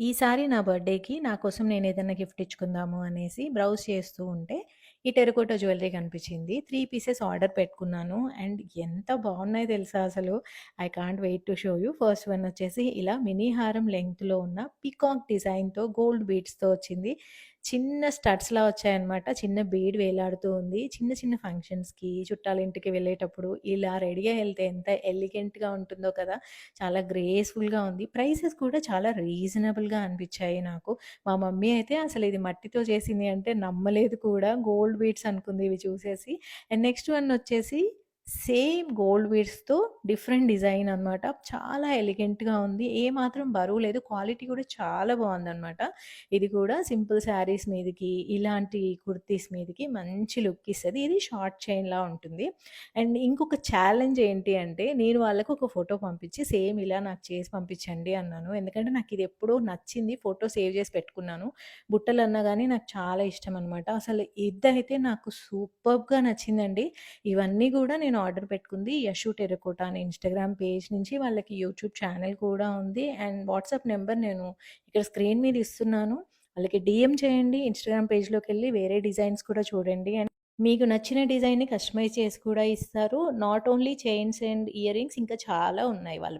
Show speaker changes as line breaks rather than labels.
ఈసారి నా బర్త్‌డేకి నా కోసం నేనేదన్నా గిఫ్ట్ ఇచ్చుకుందాము అనేసి బ్రౌజ్ చేస్తూ ఉంటే, ఈ టెర్రకోట జ్యువెల్లరీ కనిపించింది. 3 పీసెస్ ఆర్డర్ పెట్టుకున్నాను. అండ్ ఎంత బాగున్నాయో తెలుసా అసలు. I can't wait to show you. First one వచ్చేసి ఇలా మినీ హారం లెంగ్త్‌లో ఉన్న పీకాక్ డిజైన్‌తో గోల్డ్ బీడ్స్‌తో వచ్చింది. చిన్న స్టడ్స్‌లా వచ్చాయన్నమాట. చిన్న బీడ్ వేలాడుతూ ఉంది. చిన్న చిన్న ఫంక్షన్స్‌కి, చుట్టాలింటికి వెళ్ళేటప్పుడు ఇలా రెడీ అయ్యి ఎళ్తే ఎంత ఎలిగెంట్‌గా ఉంటుందో కదా! చాలా గ్రేస్‌ఫుల్‌గా ఉంది. ప్రైసెస్ కూడా చాలా రీజనబుల్‌గా అనిపిచ్చాయి నాకు. మా మమ్మీ అయితే అసలు ఇది మట్టితో చేసింది అంటే నమ్మలేదు కూడా. గోల్డ్ బీడ్స్ అనుకుంది ఇవి చూసేసి. అండ్ నెక్స్ట్ వన్ వచ్చేసి సేమ్ గోల్డ్ బీడ్స్‌తో డిఫరెంట్ డిజైన్ అనమాట. చాలా ఎలిగెంట్‌గా ఉంది. ఏమాత్రం బరువు లేదు. క్వాలిటీ కూడా చాలా బావుందనమాట. ఇది కూడా సింపుల్ శారీస్ మీదకి, ఇలాంటి కుర్తీస్ మీదకి మంచి లుక్ ఇస్తది. ఇది షార్ట్ చైన్‌లా ఉంటుంది. అండ్ ఇంకొక ఛాలెంజ్ ఏంటి అంటే, నేను వాళ్ళకి ఒక ఫోటో పంపించి, సేమ్ ఇలా నాకు చేసి పంపించండి అన్నాను. ఎందుకంటే నాకిది ఎప్పుడో నచ్చింది. ఫోటో సేవ్ చేసి పెట్టుకున్నాను. బుట్టలన్నా గానీ నాకు చాలా ఇష్టమనమాట. అసలు ఇదైతే నాకు సూపర్బ్‌గా నచ్చిందండి. ఇవన్నీ గూడా నేను ఆర్డర్ పెట్టుకుంది యషు టెర్రకోట అనే ఇన్‌స్టాగ్రామ్ పేజ్ నుంచి. వాళ్ళకి యూట్యూబ్ ఛానెల్ కూడా ఉంది. అండ్ వాట్సాప్ నంబర్ నేను ఇక్కడ స్క్రీన్ మీద ఇస్తున్నాను. వాళ్ళకి డీఎం చేయండి. ఇన్‌స్టాగ్రామ్ పేజ్‌లోకెళ్ళి వేరే డిజైన్స్ కూడా చూడండి. అండ్ మీకు నచ్చిన డిజైన్‌ని కస్టమైజ్ చేసి కూడా ఇస్తారు. Not only chains and ear rings ఇంకా చాలా ఉన్నాయి వాళ్ళ